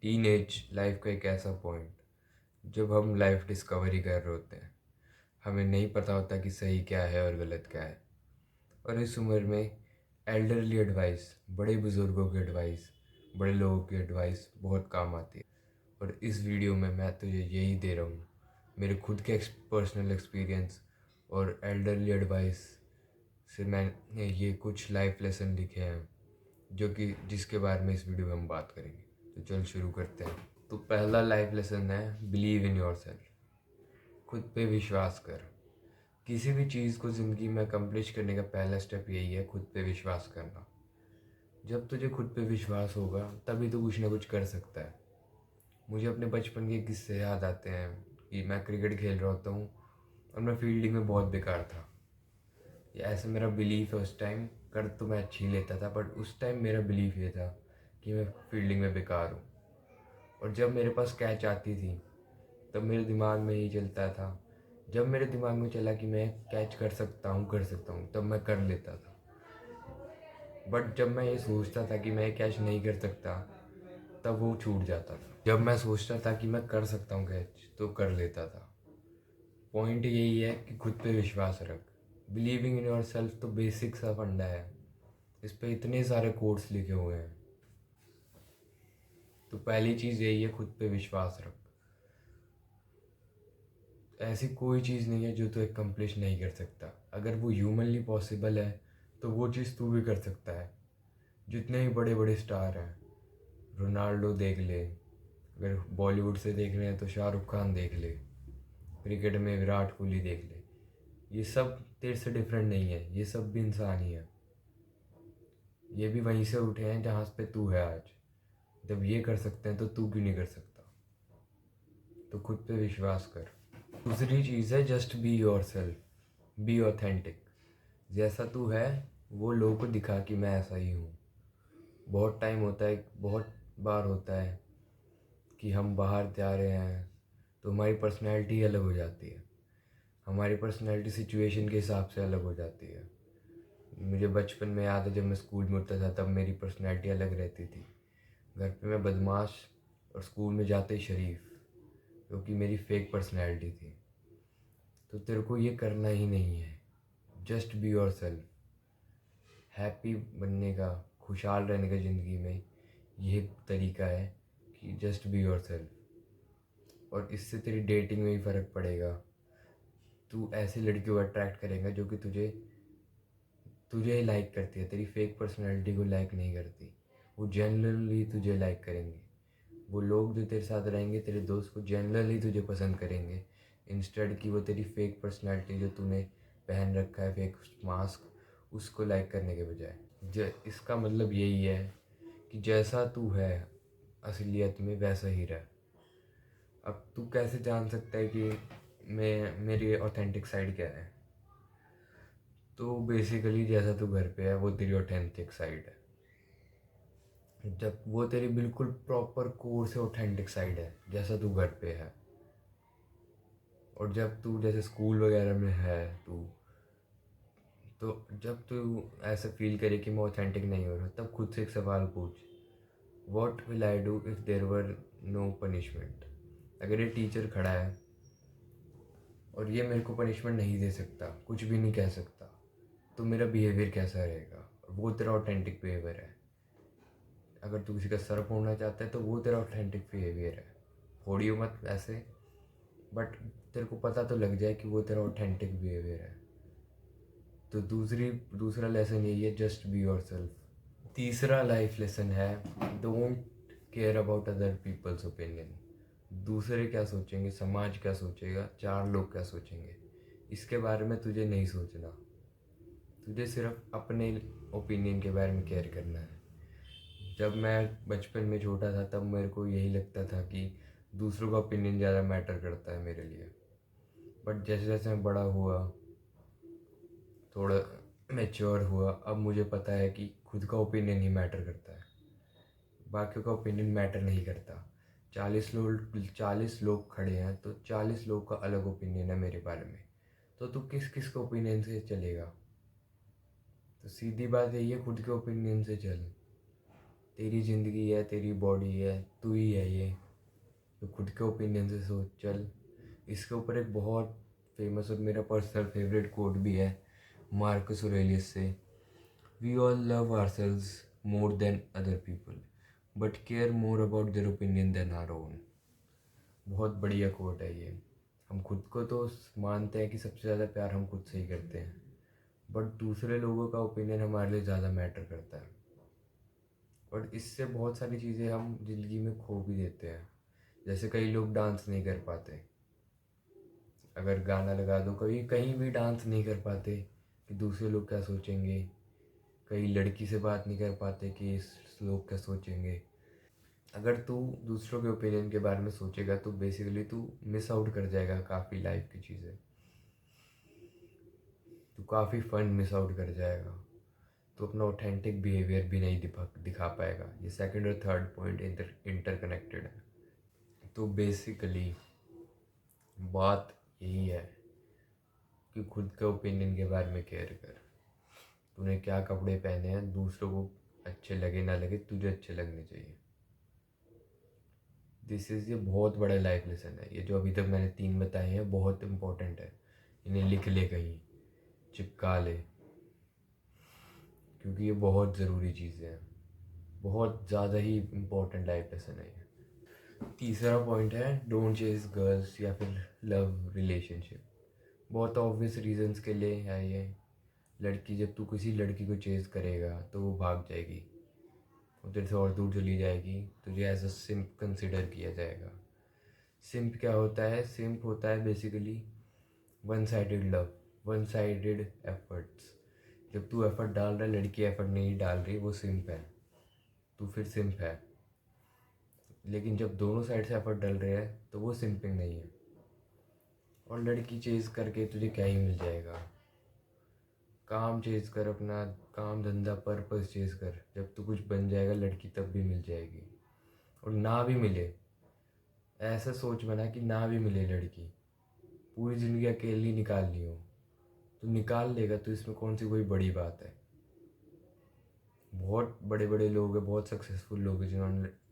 Teenage life का एक ऐसा पॉइंट जब हम लाइफ डिस्कवरी कर रहे होते हैं। हमें नहीं पता होता कि सही क्या है और गलत क्या है। और इस उम्र में एल्डरली एडवाइस, बड़े बुज़ुर्गों की एडवाइस, बड़े लोगों की एडवाइस बहुत काम आती है। और इस वीडियो में मैं तुझे यही दे रहा हूँ, मेरे खुद के पर्सनल एक्सपीरियंस और एल्डरली एडवाइस से मैंने ये कुछ लाइफ लेसन लिखे हैं जो कि जिसके बारे में इस वीडियो में हम बात करेंगे। तो चल शुरू करते हैं। तो पहला लाइफ लेसन है बिलीव इन योर सेल्फ। खुद पे विश्वास कर। किसी भी चीज़ को ज़िंदगी में अकम्प्लिश करने का पहला स्टेप यही है, खुद पे विश्वास करना। जब तुझे खुद पे विश्वास होगा तभी तो कुछ ना कुछ कर सकता है। मुझे अपने बचपन के किस्से याद आते हैं कि मैं क्रिकेट खेल रहा होता हूँ और मैं फील्डिंग में बहुत बेकार था। ये ऐसा मेरा बिलीफ है। उस टाइम कर तो मैं अच्छी लेता था, बट उस टाइम मेरा बिलीफ ये था कि मैं फील्डिंग में बेकार हूँ। और जब मेरे पास कैच आती थी तब मेरे दिमाग में ये चलता था, जब मेरे दिमाग में चला कि मैं कैच कर सकता हूँ, तब मैं कर लेता था। बट जब मैं ये सोचता था कि मैं कैच नहीं कर सकता, तब वो छूट जाता था। जब मैं सोचता था कि मैं कर सकता हूँ कैच, तो कर लेता था। पॉइंट यही है कि खुद पे विश्वास रख। बिलीविंग इन योर सेल्फ तो बेसिक सा फंडा है, इस पे इतने सारे कोट्स लिखे हुए हैं। तो पहली चीज़ यही है, खुद पे विश्वास रख। ऐसी कोई चीज़ नहीं है जो तू एकम्प्लिश नहीं कर सकता। अगर वो ह्यूमनली पॉसिबल है तो वो चीज़ तू भी कर सकता है। जितने ही बड़े बड़े स्टार हैं, रोनाल्डो देख ले, अगर बॉलीवुड से देख रहे हैं तो शाहरुख खान देख ले, क्रिकेट में विराट कोहली देख ले, ये सब तेरे से डिफरेंट नहीं है। ये सब भी इंसान ही है। ये भी वहीं से उठे हैं जहाँ पे तू है आज। जब ये कर सकते हैं तो तू क्यों नहीं कर सकता। तो खुद पे विश्वास कर। दूसरी चीज़ है just be your self, be authentic. जैसा तू है वो लोगों को दिखा कि मैं ऐसा ही हूँ। बहुत टाइम होता है, बहुत बार होता है कि हम बाहर जा रहे हैं तो हमारी पर्सनैलिटी अलग हो जाती है। हमारी पर्सनैलिटी सिचुएशन के हिसाब से अलग हो जाती है। मुझे बचपन में याद है, जब मैं स्कूल में होता था तब मेरी पर्सनैलिटी अलग रहती थी। घर पे मैं बदमाश और स्कूल में जाते ही शरीफ, क्योंकि मेरी फेक पर्सनैलिटी थी। तो तेरे को ये करना ही नहीं है। Just be your self. Happy बनने का, खुशहाल रहने का ज़िंदगी में यही तरीका है कि जस्ट बी योर सेल्फ। और इससे तेरी डेटिंग में भी फ़र्क पड़ेगा। तू ऐसी लड़कियों को अट्रैक्ट करेगा जो कि तुझे तुझे लाइक करती है, तेरी फेक पर्सनैलिटी को लाइक नहीं करती। वो जनरली तुझे लाइक करेंगे। वो लोग जो तेरे साथ रहेंगे, तेरे दोस्त को जनरली तुझे पसंद करेंगे, इंस्टेड कि वो तेरी फेक पर्सनैलिटी जो तूने पहन रखा है, फेक मास्क, उसको लाइक करने के बजाय। इसका मतलब यही है कि जैसा तू है असलियत में वैसा ही रह। अब तू कैसे जान सकता है कि मेरी ऑथेंटिक साइड क्या है? तो बेसिकली जैसा तू घर पे है वो तेरी ऑथेंटिक साइड है। जब वो तेरी बिल्कुल प्रॉपर कोर से ऑथेंटिक साइड है, जैसा तू घर पे है। और जब तू जैसे स्कूल वगैरह में है तू, तो जब तू ऐसा फील करे कि मैं ऑथेंटिक नहीं हो रहा, तब खुद से एक सवाल पूछ, what will I do if there were no punishment. अगर ये टीचर खड़ा है और ये मेरे को पनिशमेंट नहीं दे सकता, कुछ भी नहीं कह सकता, तो मेरा बिहेवियर कैसा रहेगा? वो तेरा ऑथेंटिक बिहेवियर है। अगर तू किसी का सर फोड़ना चाहता है तो वो तेरा ऑथेंटिक बिहेवियर है। फोड़ियो मत ऐसे, बट तेरे को पता तो लग जाए कि वो तेरा ऑथेंटिक बिहेवियर है। तो दूसरा लेसन यही है, जस्ट बी योर सेल्फ। तीसरा लाइफ लेसन है, don't care about other peoples opinion. दूसरे क्या सोचेंगे, समाज क्या सोचेगा, चार लोग क्या सोचेंगे, इसके बारे में तुझे नहीं सोचना। तुझे सिर्फ अपने ओपिनियन के बारे में केयर करना है। जब मैं बचपन में छोटा था तब मेरे को यही लगता था कि दूसरों का ओपिनियन ज़्यादा मैटर करता है मेरे लिए। बट जैसे जैसे मैं बड़ा हुआ, थोड़ा मैच्योर हुआ, अब मुझे पता है कि खुद का ओपिनियन ही मैटर करता है, बाकियों का ओपिनियन मैटर नहीं करता। 40 लोग खड़े हैं तो 40 लोग का अलग ओपिनियन है मेरे बारे में। तो तू किस किस के ओपिनियन से चलेगा? तो सीधी बात यही है, खुद के ओपिनियन से चल। तेरी ज़िंदगी है, तेरी बॉडी है, तू ही है ये। तो खुद के ओपिनियन से सोच चल। इसके ऊपर एक बहुत फेमस और मेरा पर्सनल फेवरेट कोट भी है मार्कस ऑरेलियस से, we all love ourselves more than other people but care more about their opinion than our own. बहुत बढ़िया कोट है ये। हम खुद को तो मानते हैं कि सबसे ज़्यादा प्यार हम खुद से ही करते हैं, बट दूसरे लोगों का ओपिनियन हमारे लिए ज़्यादा मैटर करता है। और इससे बहुत सारी चीज़ें हम ज़िंदगी में खो भी देते हैं। जैसे कई लोग डांस नहीं कर पाते, अगर गाना लगा दो कभी कहीं भी डांस नहीं कर पाते कि दूसरे लोग क्या सोचेंगे। कई लड़की से बात नहीं कर पाते कि इस लोग क्या सोचेंगे। अगर तू दूसरों के ओपिनियन के बारे में सोचेगा तो बेसिकली तू मिस आउट कर जाएगा काफ़ी लाइफ की चीज़ें। तू काफ़ी फन मिस आउट कर जाएगा। तो अपना ऑथेंटिक बिहेवियर भी नहीं दिखा पाएगा। ये सेकंड और थर्ड पॉइंट इंटरकनेक्टेड है। तो बेसिकली बात यही है कि खुद के ओपिनियन के बारे में केयर कर। तूने क्या कपड़े पहने हैं दूसरों को अच्छे लगे ना लगे, तुझे अच्छे लगने चाहिए। ये बहुत बड़ा लाइफ लेसन है। ये जो अभी तक मैंने 3 बताए हैं बहुत इंपॉर्टेंट है। इन्हें लिख ले, कहीं चिपका ले, क्योंकि ये बहुत ज़रूरी चीज़ें हैं। बहुत ज़्यादा ही इम्पोर्टेंट लाइफ लेसन है ये। तीसरा पॉइंट है डोंट चेज गर्ल्स या फिर लव रिलेशनशिप। बहुत ऑब्वियस रीजंस के लिए है ये। लड़की, जब तू किसी लड़की को चेज करेगा तो वो भाग जाएगी, वो तेरे से और दूर चली जाएगी, तुझे एज अ सिंप कंसिडर किया जाएगा। सिंप क्या होता है? सिंप होता है basically one sided love, one sided efforts. जब तू एफर्ट डाल रहा है, लड़की एफर्ट नहीं डाल रही, वो सिंप है, तू फिर सिंप है। लेकिन जब दोनों साइड से एफर्ट डल रहे हैं तो वो सिंपिंग नहीं है। और लड़की चेज करके तुझे क्या ही मिल जाएगा? काम चेज कर, अपना काम धंधा पर्पस चेज कर। जब तू कुछ बन जाएगा लड़की तब भी मिल जाएगी। और ना भी मिले, ऐसा सोच बना कि ना भी मिले लड़की, पूरी ज़िंदगी अकेली निकालनी हो तो निकाल लेगा। तो इसमें कौन सी कोई बड़ी बात है? बहुत बड़े बड़े लोग हैं, बहुत सक्सेसफुल लोग हैं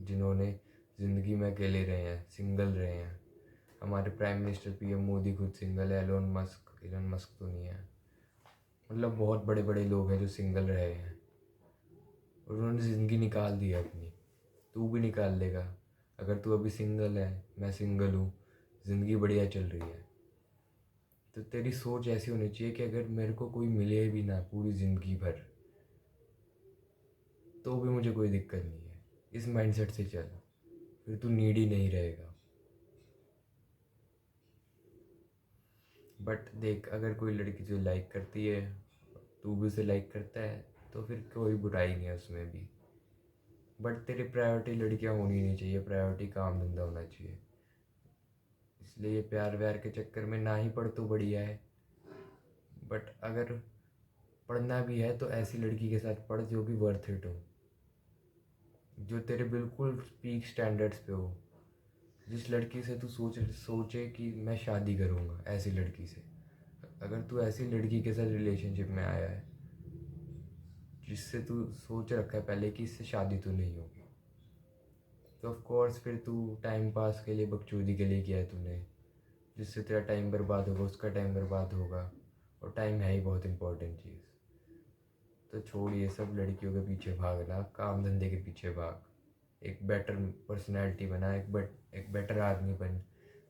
जिन्होंने ज़िंदगी में अकेले रहे हैं, सिंगल रहे हैं। हमारे प्राइम मिनिस्टर पीएम मोदी खुद सिंगल है। एलोन मस्क तो नहीं है। मतलब बहुत बड़े बड़े लोग हैं जो सिंगल रहे हैं और उन्होंने ज़िंदगी निकाल दी है अपनी। तू भी निकाल लेगा। अगर तू अभी सिंगल है, मैं सिंगल हूँ, ज़िंदगी बढ़िया चल रही है, तो तेरी सोच ऐसी होनी चाहिए कि अगर मेरे को कोई मिले भी ना पूरी ज़िंदगी भर तो भी मुझे कोई दिक्कत नहीं है। इस माइंडसेट से चल, फिर तू नीडी नहीं रहेगा। बट देख, अगर कोई लड़की तुझे लाइक करती है, तू भी उसे लाइक करता है, तो फिर कोई बुराई नहीं है उसमें भी। बट तेरी प्रायोरिटी लड़कियां होनी नहीं चाहिए, प्रायोरिटी काम धंधा होना चाहिए। इसलिए प्यार व्यार के चक्कर में ना ही पढ़ तो बढ़िया है। बट अगर पढ़ना भी है तो ऐसी लड़की के साथ पढ़ जो कि वर्थ इट हो, जो तेरे बिल्कुल पीक स्टैंडर्ड्स पे हो। जिस लड़की से तू सोचे कि मैं शादी करूँगा, ऐसी लड़की से। अगर तू ऐसी लड़की के साथ रिलेशनशिप में आया है जिससे तू सोच रखा है पहले कि इससे शादी तो नहीं होगी, तो ऑफ कोर्स फिर तू टाइम पास के लिए, बकचोदी के लिए किया है तूने। जिससे तेरा टाइम बर्बाद होगा, उसका टाइम बर्बाद होगा। और टाइम है ही बहुत इंपॉर्टेंट चीज़। तो छोड़ ये सब लड़कियों के पीछे भागना, काम धंधे के पीछे भाग। एक बेटर पर्सनैलिटी बना, एक बेटर आदमी बन,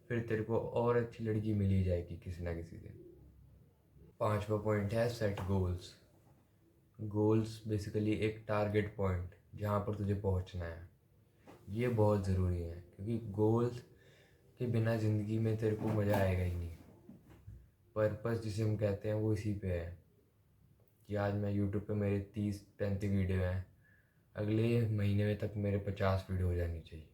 फिर तेरे को और अच्छी लड़की मिल ही जाएगी किसी ना किसी दिन। 5वां पॉइंट है सेट गोल्स। गोल्स बेसिकली एक टारगेट पॉइंट जहाँ पर तुझे पहुँचना है। ये बहुत ज़रूरी है, क्योंकि गोल्स के बिना ज़िंदगी में तेरे को मज़ा आएगा ही नहीं। पर्पस जिसे हम कहते हैं वो इसी पे है कि आज मैं यूट्यूब पे मेरे 30-35 वीडियो हैं, अगले महीने में तक मेरे 50 वीडियो हो जानी चाहिए,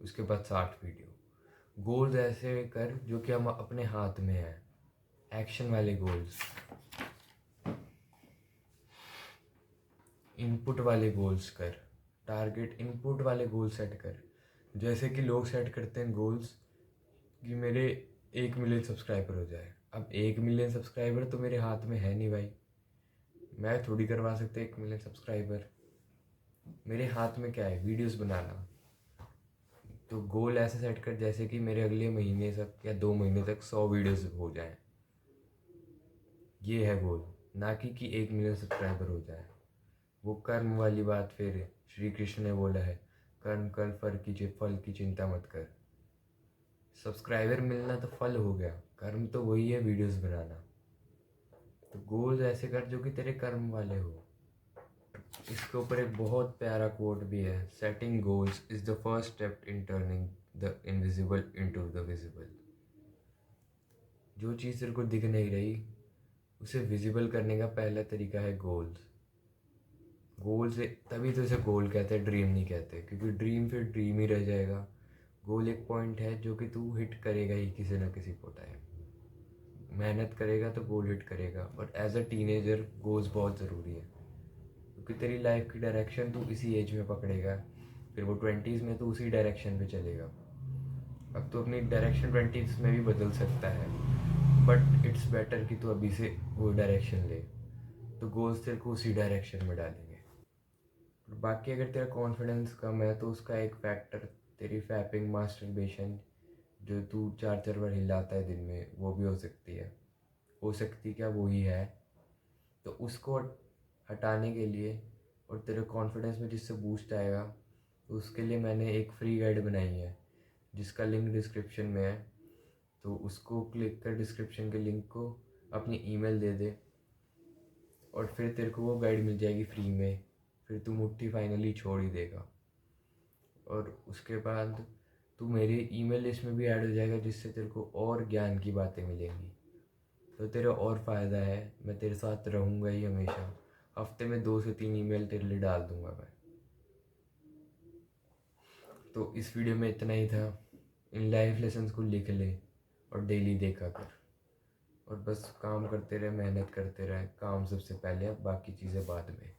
उसके बाद 60 वीडियो। गोल्स ऐसे कर जो कि हम अपने हाथ में है, एक्शन वाले गोल्स, इनपुट वाले गोल्स कर। टारगेट इनपुट वाले गोल सेट कर। जैसे कि लोग सेट करते हैं गोल्स कि मेरे 1 मिलियन सब्सक्राइबर हो जाए। अब 1 मिलियन सब्सक्राइबर तो मेरे हाथ में है नहीं भाई, मैं थोड़ी करवा सकते 1 मिलियन सब्सक्राइबर। मेरे हाथ में क्या है, वीडियोस बनाना। तो गोल ऐसे सेट कर जैसे कि मेरे अगले महीने तक या 2 महीने तक 100 वीडियोस हो जाएं। ये है गोल, ना कि 1 मिलियन सब्सक्राइबर हो जाए। वो कर्म वाली बात फिर श्री कृष्ण ने बोला है, कर्म कर फल की चिंता मत कर। सब्सक्राइबर मिलना तो फल हो गया, कर्म तो वही है, वीडियोस बनाना। तो गोल्स ऐसे कर जो कि तेरे कर्म वाले हो। इसके ऊपर एक बहुत प्यारा कोट भी है, setting goals is the first step in turning the invisible into the visible. जो चीज़ तेरे को दिख नहीं रही उसे विजिबल करने का पहला तरीका है गोल्स। गोल्स, तभी तो इसे गोल कहते हैं, ड्रीम नहीं कहते, क्योंकि ड्रीम फिर ड्रीम ही रह जाएगा। गोल एक पॉइंट है जो कि तू हिट करेगा ही किसी ना किसी को टाइम। मेहनत करेगा तो गोल हिट करेगा। और एज अ टीनेजर गोल्स बहुत ज़रूरी है, क्योंकि तेरी लाइफ की डायरेक्शन तू इसी एज में पकड़ेगा, फिर वो 20s में तू उसी डायरेक्शन पे चलेगा। अब तो अपनी डायरेक्शन 20s में भी बदल सकता है, बट इट्स बेटर कि तू अभी से वो डायरेक्शन ले। तो गोल्स तेरे को उसी डायरेक्शन में डालेंगे। और बाकी अगर तेरा कॉन्फिडेंस कम है तो उसका एक फैक्टर तेरी फैपिंग मास्टरबेशन, जो तू 4 4 बार हिलाता है दिन में, वो भी हो सकती है। हो सकती क्या, वो ही है। तो उसको हटाने के लिए और तेरे कॉन्फिडेंस में जिससे बूस्ट आएगा, तो उसके लिए मैंने एक फ्री गाइड बनाई है जिसका लिंक डिस्क्रिप्शन में है। तो उसको क्लिक कर, डिस्क्रिप्शन के लिंक को अपनी ईमेल दे दे और फिर तेरे को वो गाइड मिल जाएगी फ्री में। फिर तू मुट्ठी फाइनली छोड़ ही देगा। और उसके बाद तू मेरी ईमेल लिस्ट में भी ऐड हो जाएगा, जिससे तेरे को और ज्ञान की बातें मिलेंगी। तो तेरा और फ़ायदा है, मैं तेरे साथ रहूँगा ही हमेशा। हफ्ते में 2 से 3 ईमेल तेरे लिए डाल दूँगा मैं। तो इस वीडियो में इतना ही था। इन लाइफ लेसन्स को लिख ले और डेली देखा कर। और बस काम करते रहे, मेहनत करते रहे। काम सबसे पहले, अब बाकी चीज़ें बाद में।